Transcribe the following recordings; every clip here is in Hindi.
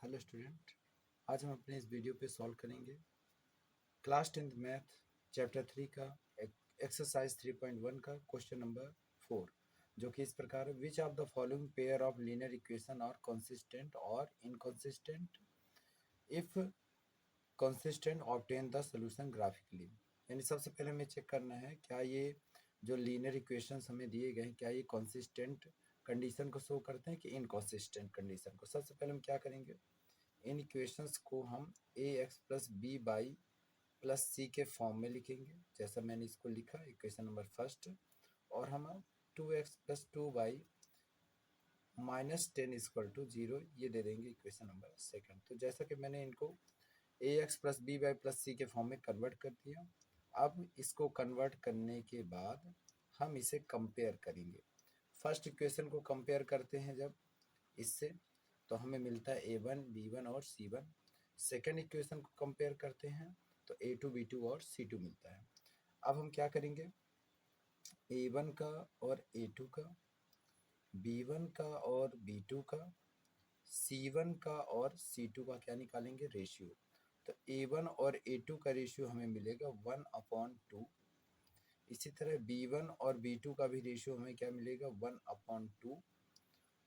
हेलो स्टूडेंट, आज हम अपने इस वीडियो पे सॉल्व करेंगे क्लास 10th मैथ चैप्टर 3 का एक्सरसाइज 3.1 का क्वेश्चन नंबर 4, जो कि इस प्रकार है। Which of the following pair of linear equation are consistent और inconsistent? If consistent obtain the solution graphically. यानी सबसे पहले हमें चेक करना है क्या ये जो लीनियर इक्वेशंस हमें दिए गए हैं क्या ये कंसिस्टेंट कंडीशन को शो करते हैं कि इनकंसिस्टेंट कंडीशन को। सबसे पहले हम क्या करेंगे, इन इक्वेशंस को हम a x plus b by plus c के फॉर्म में लिखेंगे, जैसा मैंने इसको लिखा इक्वेशन नंबर फर्स्ट। और हम 2x plus 2y minus 10 equal to 0 ये दे देंगे इक्वेशन नंबर सेकंड। तो जैसा कि मैंने इनको a x plus b by plus c के फॉर्म में कन्वर्ट कर दिया। अब इसको कन्वर्ट करने के बाद हम इसे कंपेयर करेंगे। फर्स्ट इक्वेशन को कंपेयर करते हैं जब इससे, तो हमें मिलता है A1 B1 और C1। सेकेंड इक्वेशन को कंपेयर करते हैं तो A2 B2 और C2 मिलता है। अब हम क्या करेंगे, A1 का और A2 का, B1 का और B2 का, C1 का और C2 का क्या निकालेंगे, रेशियो। तो A1 और A2 का रेशियो हमें मिलेगा 1/2। इसी तरह B1 और B2 का भी रेशियो हमें क्या मिलेगा, 1/2।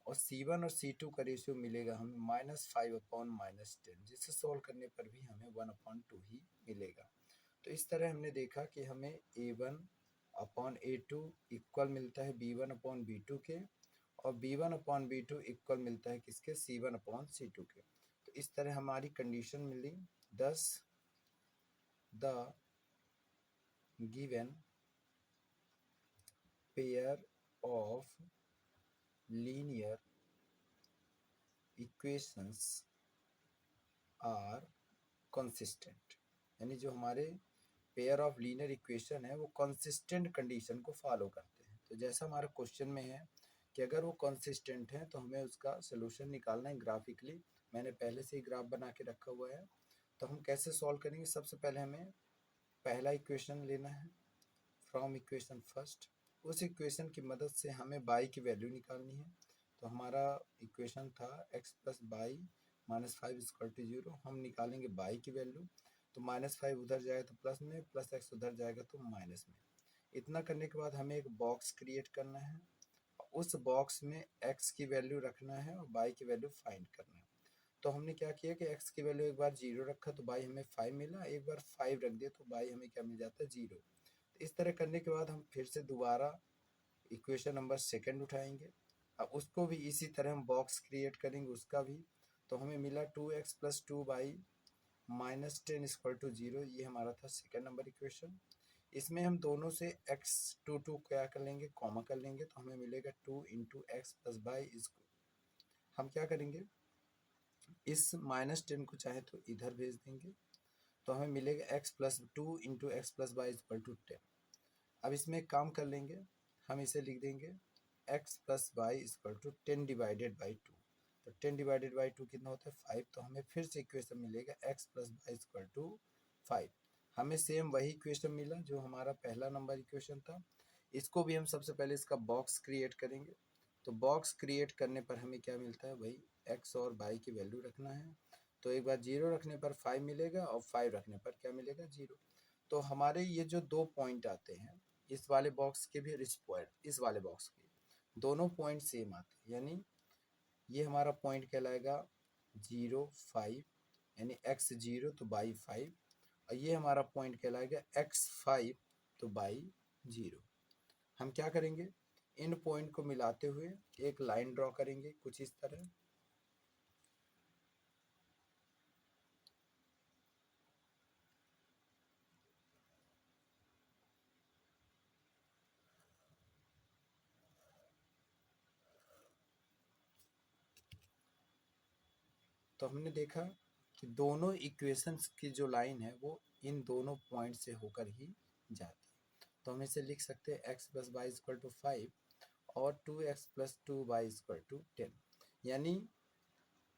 और C1 और C2 का रेशियो मिलेगा हमें -5/-10, जिसे सॉल्व करने पर भी हमें 1/2 ही मिलेगा। तो इस तरह हमने देखा कि हमें A1/A2 इक्वल मिलता है B1/B2 के, और B1/B2 इक्वल मिलता है किसके, C1/C2 के। तो इस तरह हमारी कंडीशन मिली। Thus the given pair of linear equations are consistent. यानी जो हमारे पेयर ऑफ लीनियर इक्वेशन है वो कंसिस्टेंट कंडीशन को फॉलो करते हैं। तो जैसा हमारा क्वेश्चन में है कि अगर वो कंसिस्टेंट है तो हमें उसका सोल्यूशन निकालना है ग्राफिकली। मैंने पहले से ही ग्राफ बना के रखा हुआ है। तो हम कैसे सॉल्व करेंगे, सबसे पहले हमें पहला इक्वेशन लेना है फ्रॉम इक्वेशन फर्स्ट। उस इक्वेशन की मदद से हमें बाई की वैल्यू निकालनी है। तो हमारा इक्वेशन था x plus y -5 equal to 0। हम निकालेंगे बाई की वैल्यू, तो -5 उधर जाएगा तो प्लस में, प्लस x उधर जाएगा तो माइनस में। इतना करने के बाद हमें एक बॉक्स क्रिएट करना है, उस बॉक्स में x की वैल्यू रखना है और बाई की वैल्यू फाइंड करना है। तो हमने क्या किया कि x की वैल्यू एक बार 0 रखा तो बाई हमें 5 मिला, एक बार 5 रख दिया तो बाई हमें क्या मिल जाता है, 0। इस तरह करने के बाद हम फिर से दोबारा इक्वेशन नंबर सेकंड उठाएंगे। अब उसको भी इसी तरह हम बॉक्स क्रिएट करेंगे उसका भी। तो हमें मिला 2x plus 2y minus 10 equal to 0, ये हमारा था सेकंड नंबर इक्वेशन। इसमें हम दोनों से x2 क्या कर लेंगे, कॉमा कर लेंगे, तो हमें मिलेगा 2 इंटू एक्स प्लस बाई। इसको हम क्या करेंगे, इस -10 को चाहे तो इधर भेज देंगे, तो हमें मिलेगा x plus 2 into x plus y equal to 10। अब इसमें एक काम कर लेंगे, हम इसे लिख देंगे x plus y equal to 10 divided by 2। तो 10 डिवाइडेड बाई 2 कितना होता है, 5। तो हमें फिर से इक्वेशन मिलेगा x plus y equal to 5। हमें सेम वही इक्वेशन मिला जो हमारा पहला नंबर इक्वेशन था। इसको भी हम सबसे पहले इसका बॉक्स क्रिएट करेंगे। तो बॉक्स क्रिएट करने पर हमें क्या मिलता है, वही x और बाई की वैल्यू रखना है। तो एक बार 0 रखने पर 5 मिलेगा और 5 रखने पर क्या मिलेगा, 0। तो हमारे ये जो दो पॉइंट आते हैं, इस वाले बॉक्स के भी और इस पॉइंट, इस वाले बॉक्स के दोनों पॉइंट सेम आते हैं। यानी ये हमारा पॉइंट कहलाएगा 0 5, यानी x 0 तो बाई 5, और ये हमारा पॉइंट कहलाएगा x 5 तो बाई 0। हम क्या करेंगे, इन पॉइंट को मिलाते हुए एक लाइन ड्रॉ करेंगे कुछ इस तरह। तो हमने देखा कि दोनों इक्वेशंस की जो लाइन है वो इन दोनों पॉइंट से होकर ही जाती है। तो हम इसे लिख सकते हैं x plus y equal to 5 और 2x plus 2y equal to 10। यानी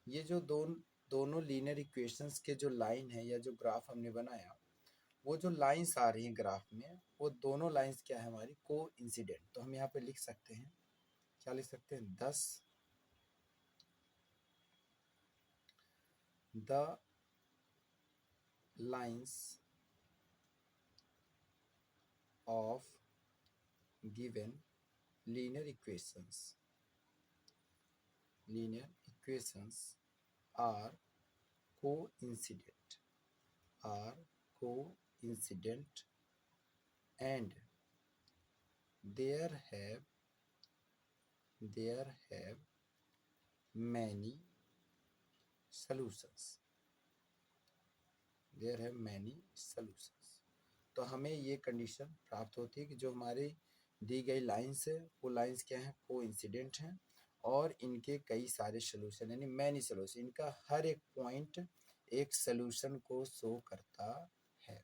ये जो दोनों लीनियर इक्वेशंस के जो लाइन है या जो ग्राफ हमने बनाया, वो जो लाइंस आ रही हैं ग्राफ में, वो दोनों लाइंस क्या है, हमारी को इंसिडेंट। तो हम यहाँ पे लिख सकते हैं, क्या लिख सकते हैं, 10 the lines of given linear equations are coincident are coincident and there have many solutions तो हमें ये कंडीशन प्राप्त होती है कि जो हमारे दी गई लाइंस है वो लाइंस क्या है, कोइंसिडेंट हैं और इनके कई सारे सोल्यूशन यानी मैनी सोल्यूशन, इनका हर एक पॉइंट एक सोल्यूशन को शो करता है।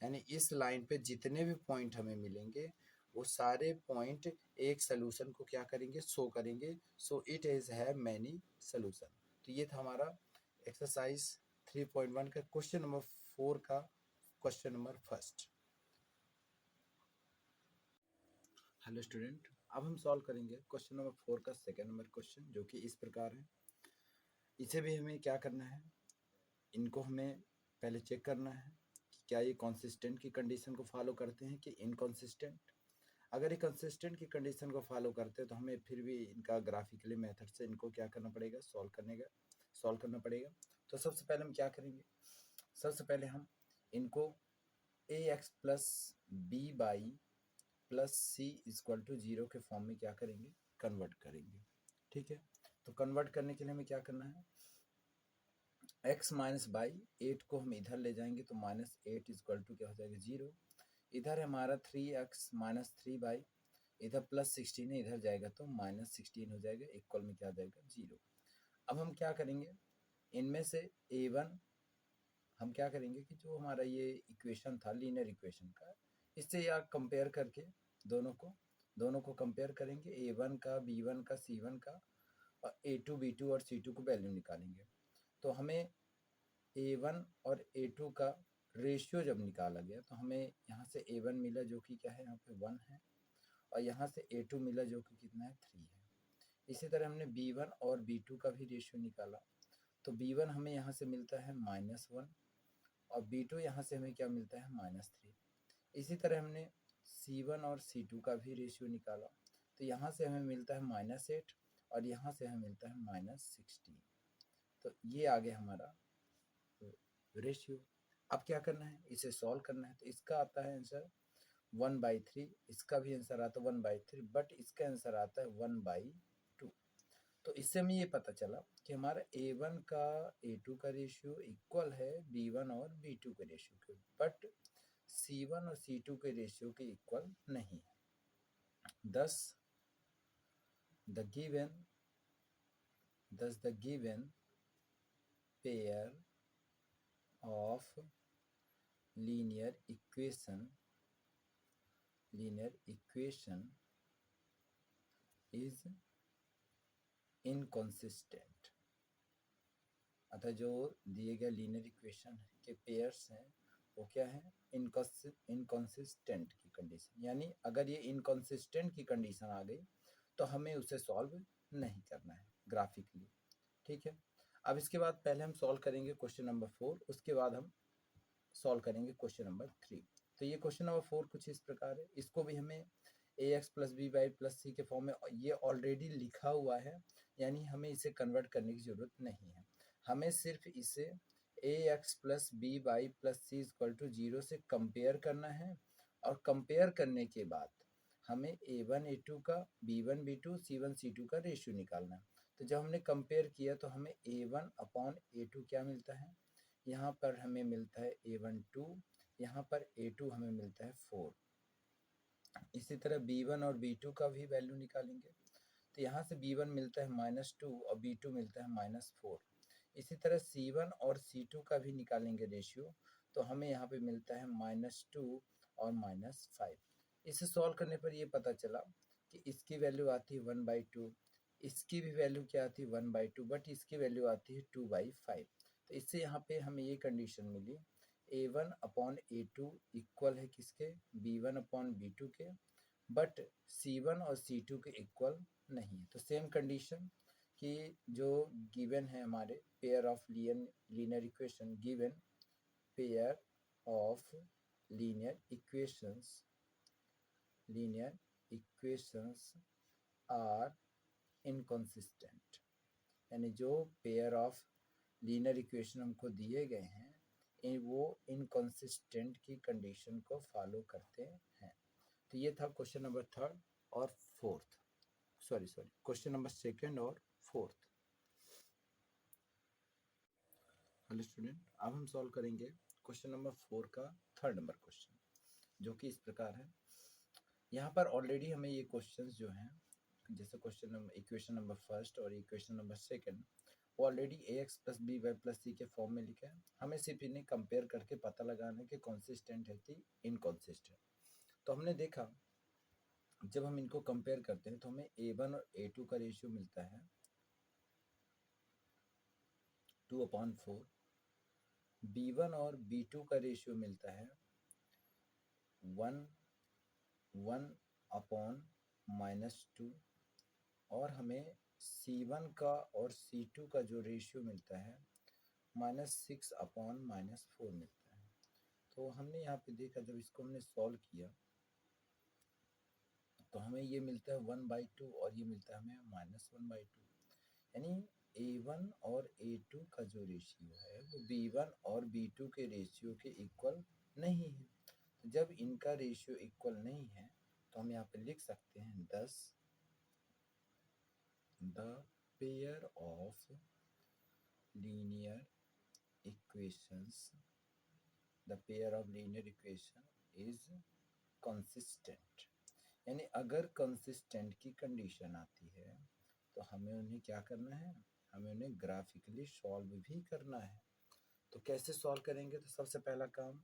यानी इस लाइन पे जितने भी पॉइंट हमें मिलेंगे वो सारे पॉइंट एक सोल्यूशन को क्या करेंगे, शो करेंगे। So it is have many solution. तो ये था हमारा एक्सरसाइज 3.1 का क्वेश्चन नंबर 4 का question number first. Hello student, अब हम सॉल्व करेंगे क्वेश्चन नंबर 4 का सेकंड नंबर क्वेश्चन, जो कि इस प्रकार है। इसे भी हमें क्या करना है, इनको हमें पहले चेक करना है कि क्या ये कंसिस्टेंट की कंडीशन को फॉलो करते हैं कि इनकंसिस्टेंट। अगर ये कंसिस्टेंट की कंडीशन को फॉलो करते हैं तो हमें फिर भी इनका ग्राफिकली मेथड से इनको क्या करना पड़ेगा, सॉल्व करना पड़ेगा। तो सबसे पहले हम क्या करेंगे, सबसे पहले हम इनको ax plus b by plus c equal to 0 के फॉर्म में क्या करेंगे, कन्वर्ट करेंगे। ठीक है, तो कन्वर्ट करने के लिए हमें क्या करना है, x माइनस बाई 8 को हम इधर ले जाएंगे तो माइनस 8 इक्वल टू क्या हो जाएगा, 0। इधर है हमारा 3x माइनस 3 बाई, इधर प्लस 16 है, इधर जाएगा तो माइनस 16 हो जाएगा, इक्वल में क्या आ जाएगा, 0। अब हम क्या करेंगे, इनमें से a1 हम क्या करेंगे कि जो हमारा ये इक्वेशन था लीनियर इक्वेशन का, इससे या कंपेयर करके दोनों को कंपेयर करेंगे, a1 का, b1 का, c1 का, और a2 b2 और c2 को वैल्यू निकालेंगे। तो हमें a1 और a2 का रेशियो जब निकाला गया तो हमें यहाँ से a1 मिला जो कि क्या है, यहाँ पे 1 है, और यहाँ से a2 मिला जो कि कितना है, 3 है। इसी तरह हमने b1 और b2 का भी रेशियो निकाला, तो b1 हमें यहाँ से मिलता है -1 और b2 यहाँ से हमें क्या मिलता है, -3। इसी तरह हमने c1 और c2 का भी रेशियो निकाला, तो यहाँ से हमें मिलता है -8 और यहाँ से हमें मिलता है -16। तो ये आ गया हमारा रेशियो। अब क्या करना है, इसे सॉल्व करना है। तो इसका आता है आंसर 1/3, इसका भी आंसर आता है 1/3, बट इसका आंसर आता है 1/2। तो इससे हमें ये पता चला कि हमारा a1 का a2 का रेशियो इक्वल है b1 और b2 के रेशियो के, बट c1 और c2 के रेशियो के इक्वल नहीं है। thus the given pair of linear equation is inconsistent। अतः जो दिए गए लीनियर इक्वेशन के पेयर्स हैं वो क्या है, इनकंसिस्टेंट की कंडीशन, यानी अगर ये इनकंसिस्टेंट की कंडीशन आ गई तो हमें उसे सॉल्व नहीं करना है ग्राफिकली। ठीक है, अब इसके बाद पहले हम सॉल्व करेंगे क्वेश्चन नंबर 4, उसके बाद हम सॉल्व करेंगे क्वेश्चन नंबर 3। तो ये क्वेश्चन नंबर 4 कुछ इस प्रकार है, इसको भी हमें ax plus b by plus c के फॉर्म में, ये ऑलरेडी लिखा हुआ है, यानी हमें इसे कन्वर्ट करने की ज़रूरत नहीं है। हमें सिर्फ इसे ax plus b by plus c equal to 0 से कंपेयर करना है, और कंपेयर करने के बाद हमें a1 a2 का, b1 b2 c1 c2 का रेशियो निकालना है। तो जब हमने कंपेयर किया तो हमें a1 अपॉन a2 क्या मिलता है, यहाँ पर हमें मिलता है a1 2, यहाँ पर a2 हमें मिलता है 4। इसी तरह b1 और b2 का भी वैल्यू निकालेंगे, तो यहाँ से b1 मिलता है -2 और b2 मिलता है -4। इसी तरह c1 और c2 का भी निकालेंगे रेशियो, तो हमें यहाँ पे मिलता है -2 और -5। इसे सॉल्व करने पर ये पता चला कि इसकी वैल्यू आती है 1/2, इसकी भी वैल्यू क्या आती है 1/2, बट इसकी वैल्यू आती है 2/5। तो इससे यहाँ पे हमें ये कंडीशन मिली, a1 अपॉन a2 इक्वल है किसके, b1 अपॉन b2 के, बट c1 और c2 के इक्वल नहीं है। तो सेम कंडीशन कि जो गिवन है हमारे pair of linear equation, given pair of linear equations are inconsistent, यानी जो पेयर ऑफ लीनियर इक्वेशन हमको दिए गए हैं वो इनकंसिस्टेंट की कंडीशन को फॉलो करते हैं। तो ये था क्वेश्चन नंबर थर्ड और fourth, sorry question number second और फोर्थ। हेलो स्टूडेंट, अब हम सॉल्व करेंगे क्वेश्चन नंबर 4 का थर्ड नंबर क्वेश्चन, जो कि इस प्रकार है। यहाँ पर ऑलरेडी हमें ये क्वेश्चंस जो हैं, जैसे question number equation number first और इक्वेशन नंबर सेकंड, वो already ax plus b y plus c के फॉर्म में लिखा है। हमें सिर्फ इन्हें कंपेयर करके पता लगाना है कि कॉन्सिस्टेंट है कि इनकॉन्सिस्टेंट। तो हमने देखा जब हम इनको कंपेयर करते हैं तो हमें a1 और a2 का रेशियो मिलता है 2/4, b1 और b2 का रेशियो मिलता है 1/-2, और हमें c1 का और c2 का जो रेशियो मिलता है -6/-4 मिलता है। तो हमने यहाँ पे देखा, जब इसको हमने सॉल्व किया तो हमें ये मिलता है 1/2 और ये मिलता है हमें -1/2, यानी a1 और a2 का जो रेशियो है वो b1 और b2 के रेशियो के इक्वल नहीं है। तो जब इनका रेशियो इक्वल नहीं है तो हम यहाँ पे लिख सकते हैं thus the pair of linear equations is consistent, यानी अगर कंसिस्टेंट की कंडीशन आती है तो हमें उन्हें क्या करना है, हमें उन्हें ग्राफिकली सॉल्व भी करना है। तो कैसे सॉल्व करेंगे? तो सबसे पहला काम,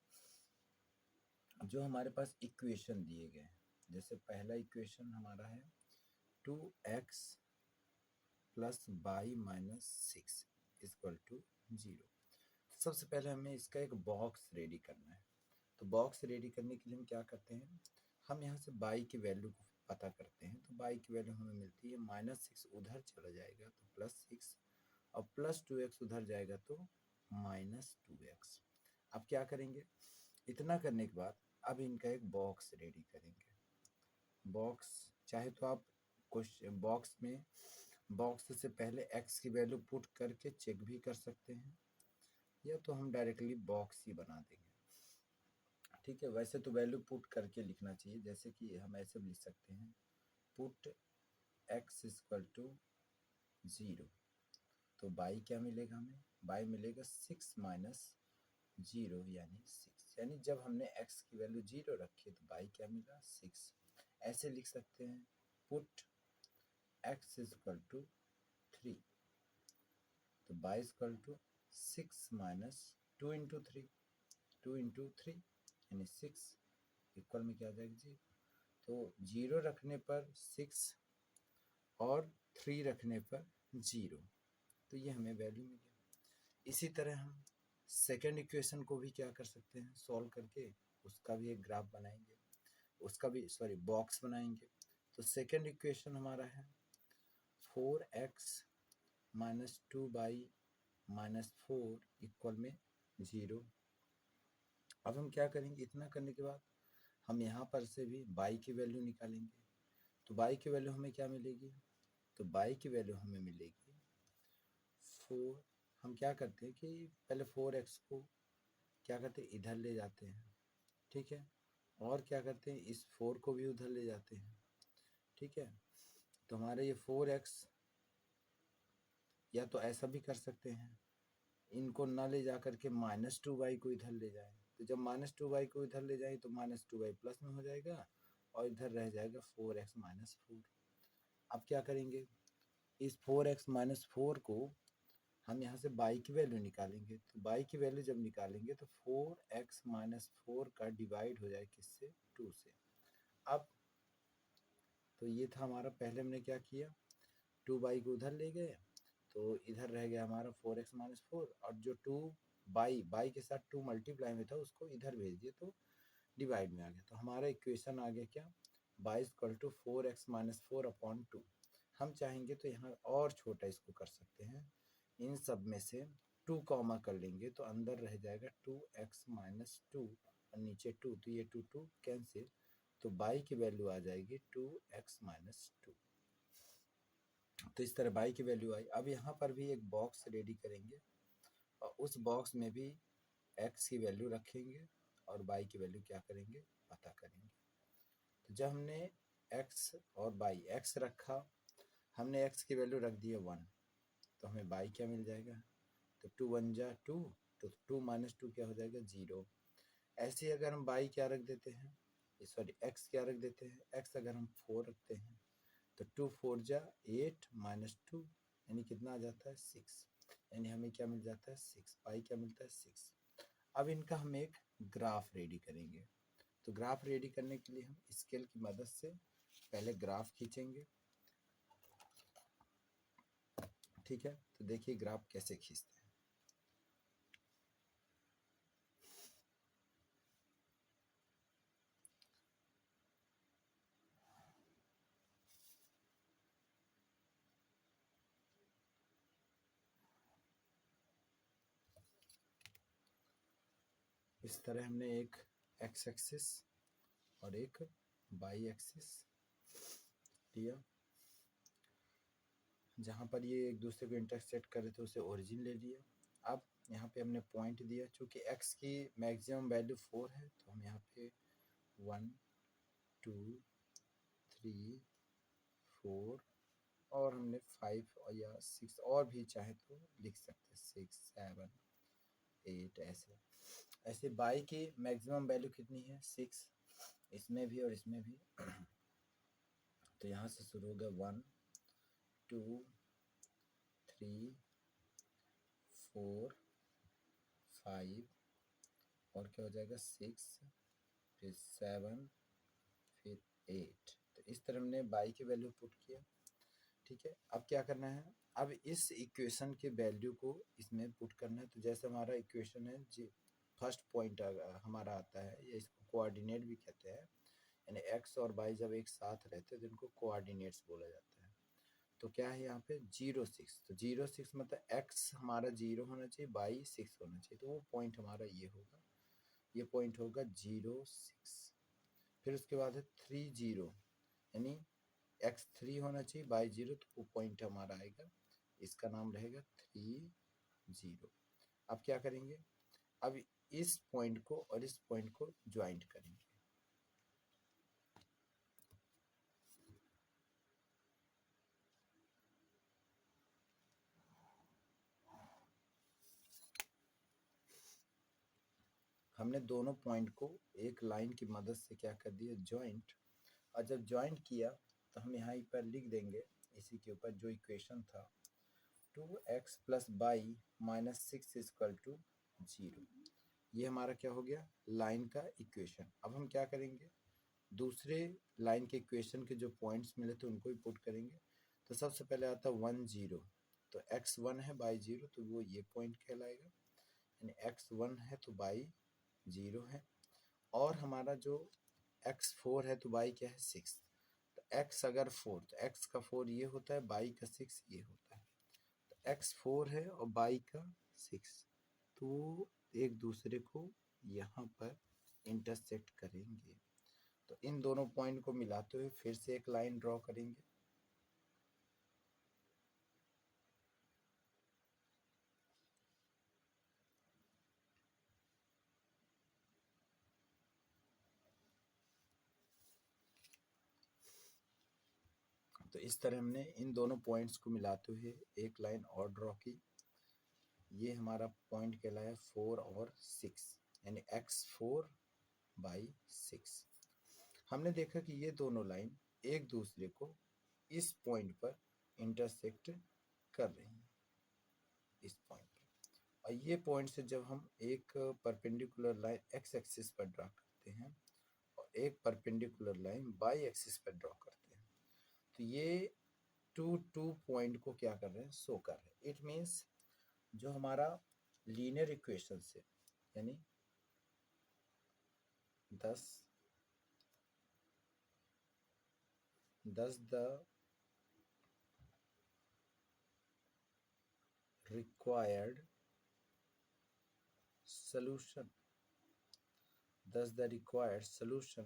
जो हमारे पास इक्वेशन दिए गए हैं, जैसे पहला इक्वेशन हमारा है 2x plus y minus 6 equal to 0। सबसे पहले हमें इसका एक बॉक्स रेडी करना है। तो बॉक्स रेडी करने के लिए हम क्या करते हैं, हम यहाँ से बाई की वैल्यू को पता करते हैं। तो बाई की वैल्यू हमें मिलती है -6 उधर चला जाएगा तो +6, और +2x उधर जाएगा तो -2x। अब क्या करेंगे, इतना करने के बाद अब इनका एक बॉक्स रेडी करेंगे। बॉक्स चाहे तो आप क्वेश्चन बॉक्स से पहले x की वैल्यू पुट करके चेक भी कर सकते हैं, या तो हम डायरेक्टली बॉक्स ही बना देंगे। ठीक है, वैसे तो वैल्यू पुट करके लिखना चाहिए, जैसे कि हम ऐसे भी लिख सकते हैं पुट x इक्वल टू 0। तो बाई क्या मिलेगा, हमें बाई मिलेगा 6 माइनस 0 यानी 6, यानी जब हमने x की वैल्यू 0 रखी तो बाई क्या मिला 6। ऐसे लिख सकते हैं पुट x इक्वल टू 3, तो y equal to 6 minus 2 into 3 यानी 6 इक्वल में क्या आ जाएगा 0। तो 0 रखने पर 6 और 3 रखने पर 0, तो ये हमें वैल्यू मिली। इसी तरह हम सेकेंड इक्वेशन को भी क्या कर सकते हैं, सॉल्व करके उसका भी एक ग्राफ बनाएंगे, उसका भी बॉक्स बनाएंगे। तो सेकेंड इक्वेशन हमारा है 4x माइनस 2/-4 इक्वल में 0। अब हम क्या करेंगे, इतना करने के बाद हम यहाँ पर से भी बाई की वैल्यू निकालेंगे। तो बाई की वैल्यू हमें क्या मिलेगी, तो बाई की वैल्यू हमें मिलेगी 4। हम क्या करते हैं कि पहले 4x को क्या करते हैं, इधर ले जाते हैं, ठीक है, और क्या करते हैं, इस 4 को भी उधर ले जाते हैं, ठीक है। तो हमारे ये 4x, या तो ऐसा भी कर सकते हैं, इनको ना ले जा करके -2y को इधर ले जाएं। तो जब -2y को इधर ले जाएं तो -2y प्लस में हो जाएगा और इधर रह जाएगा 4x माइनस 4। अब क्या करेंगे, इस 4x माइनस 4 को हम यहाँ से बाई की वैल्यू निकालेंगे। तो बाई की वैल्यू जब निकालेंगे तो 4x माइनस 4 का डिवाइड हो जाए किससे, 2 से। अब तो ये था हमारा, पहले हमने क्या किया, 2y को उधर ले गए तो इधर रह गया हमारा 4x माइनस 4, और जो 2 बाई के साथ 2 मल्टीप्लाई में था उसको इधर भेज दिए तो डिवाइड में आ गया। तो हमारा इक्वेशन आ गया क्या, by equal to 4x minus 4/2। हम चाहेंगे तो यहाँ और छोटा इसको कर सकते हैं, इन सब में से 2 कॉमा कर लेंगे तो अंदर रह जाएगा 2x माइनस 2 और नीचे 2, तो ये 2 2 कैंसिल, तो y की वैल्यू आ जाएगी 2x माइनस 2। तो इस तरह y की वैल्यू आई। अब यहाँ पर भी एक बॉक्स रेडी करेंगे और उस बॉक्स में भी x की वैल्यू रखेंगे और y की वैल्यू क्या करेंगे, पता करेंगे। तो जब हमने x और y, x रखा, हमने x की वैल्यू रख दी है 1, तो हमें y क्या मिल जाएगा, तो 2 1 जा 2, तो 2 माइनस 2 क्या हो जाएगा 0। ऐसे ही अगर हम y क्या रख देते हैं, सॉरी x क्या रख देते हैं, x अगर हम 4 रखते हैं तो 2 4 जा 8 माइनस 2 यानी कितना आ जाता है 6, यानी हमें क्या मिल जाता है 6, y क्या मिलता है 6। अब इनका हम एक ग्राफ रेडी करेंगे। तो ग्राफ रेडी करने के लिए हम स्केल की मदद से पहले ग्राफ खींचेंगे, ठीक है। तो देखिए ग्राफ कैसे खींचते हैं। इस तरह हमने एक एक्स एक्सिस और एक वाई एक्सिस लिया, जहाँ पर ये एक दूसरे को इंटरसेक्ट करे थे उसे ओरिजिन ले लिया। अब यहाँ पे हमने पॉइंट दिया, चूँकि x की मैक्सिमम वैल्यू 4 है तो हम यहाँ पे 1 2 3 4 और हमने 5 या 6 और भी चाहे तो लिख सकते हैं, 6 7 8 ऐसे ऐसे। बाई की मैक्सिमम वैल्यू कितनी है 6, इसमें भी और इसमें भी। तो यहाँ से शुरू होगा 1 2 3 4 5 और क्या हो जाएगा 6, फिर 7, फिर 8। तो इस तरह हमने बाई की वैल्यू पुट किया, ठीक है। अब क्या करना है, अब इस इक्वेशन के वैल्यू को इसमें पुट करना है। तो जैसे हमारा इक्वेशन है जी, फर्स्ट पॉइंट हमारा आता है, ये इसको कोऑर्डिनेट भी कहते हैं, यानी एक्स और वाई जब एक साथ रहते हैं तो इनको कोऑर्डिनेट्स बोला जाता है। तो क्या है यहाँ पे 0 6, तो 0 6 मतलब एक्स हमारा 0 होना चाहिए, वाई 6 होना चाहिए, तो वो पॉइंट हमारा ये होगा, ये पॉइंट होगा 0 6। फिर उसके बाद है 3 0, यानी एक्स 3 होना चाहिए, वाई 0, तो वो पॉइंट हमारा आएगा, इसका नाम रहेगा 3 0। अब क्या करेंगे, अब इस पॉइंट को और इस पॉइंट को ज्वाइंट करेंगे। हमने दोनों पॉइंट को एक लाइन की मदद से क्या कर दिया, ज्वाइंट। और जब ज्वाइंट किया तो हम यहाँ पर लिख देंगे इसी के ऊपर जो इक्वेशन था, 2x plus y minus 6 equal to 0। ये हमारा क्या हो गया, लाइन का इक्वेशन। अब हम क्या करेंगे, दूसरे लाइन के इक्वेशन के जो पॉइंट्स मिले थे उनको भी पुट करेंगे। तो सबसे पहले आता 1 0, तो x 1 है y 0, तो वो ये पॉइंट कहलाएगा, यानी x 1 है तो y 0 है। और हमारा जो x 4 है तो y क्या है 6, तो x अगर 4 तो x का 4 ये होता है, y का 6 ये होता है। तो x 4 है और y का 6, तो एक दूसरे को यहाँ पर इंटरसेक्ट करेंगे। तो इन दोनों पॉइंट को मिलाते हुए फिर से एक लाइन ड्रॉ करेंगे। तो इस तरह हमने इन दोनों पॉइंट्स को मिलाते हुए एक लाइन और ड्रॉ की। ये हमारा पॉइंट कहलाया 4 और 6, यानी x4 बाई 6। हमने देखा कि ये दोनों लाइन एक दूसरे को इस पॉइंट पर इंटरसेक्ट कर रही हैं, इस पॉइंट पर। और ये पॉइंट से जब हम एक परपेंडिकुलर लाइन x एक्सिस पर ड्रा करते हैं और एक परपेंडिकुलर लाइन y एक्सिस पर ड्रॉ करते हैं, तो ये टू पॉइंट को क्या कर रहे हैं, शो कर रहे हैं। इट मीन्स जो हमारा लीनियर इक्वेशन से, यानी 10 10 the required solution. Thus the required solution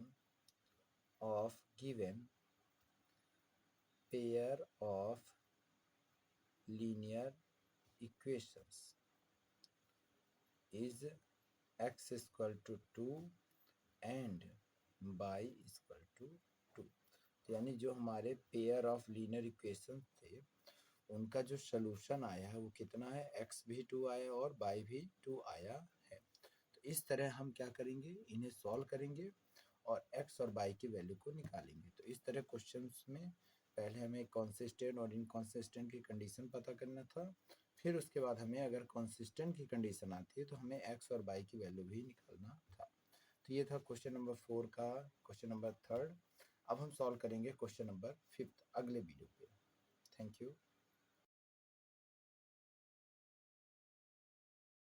of given pair of linear equations is x equal to 2 and y equal to 2. यानी जो हमारे पेयर ऑफ लीनियर इक्वेशन थे उनका जो सलूशन आया है वो कितना है, x भी 2 आया और y भी 2 आया है। तो इस तरह हम क्या करेंगे, इन्हें सॉल्व करेंगे और x और y की वैल्यू को निकालेंगे। तो इस तरह क्वेश्चंस में पहले हमें कंसिस्टेंट और इनकंसिस्टेंट की कंडीशन पता करना था, फिर उसके बाद हमें अगर कंसिस्टेंट की कंडीशन आती है तो हमें x और y की वैल्यू भी निकालना था। तो ये था क्वेश्चन नंबर 4 का क्वेश्चन नंबर 3rd। अब हम सॉल्व करेंगे क्वेश्चन नंबर 5th अगले वीडियो पे। Thank you.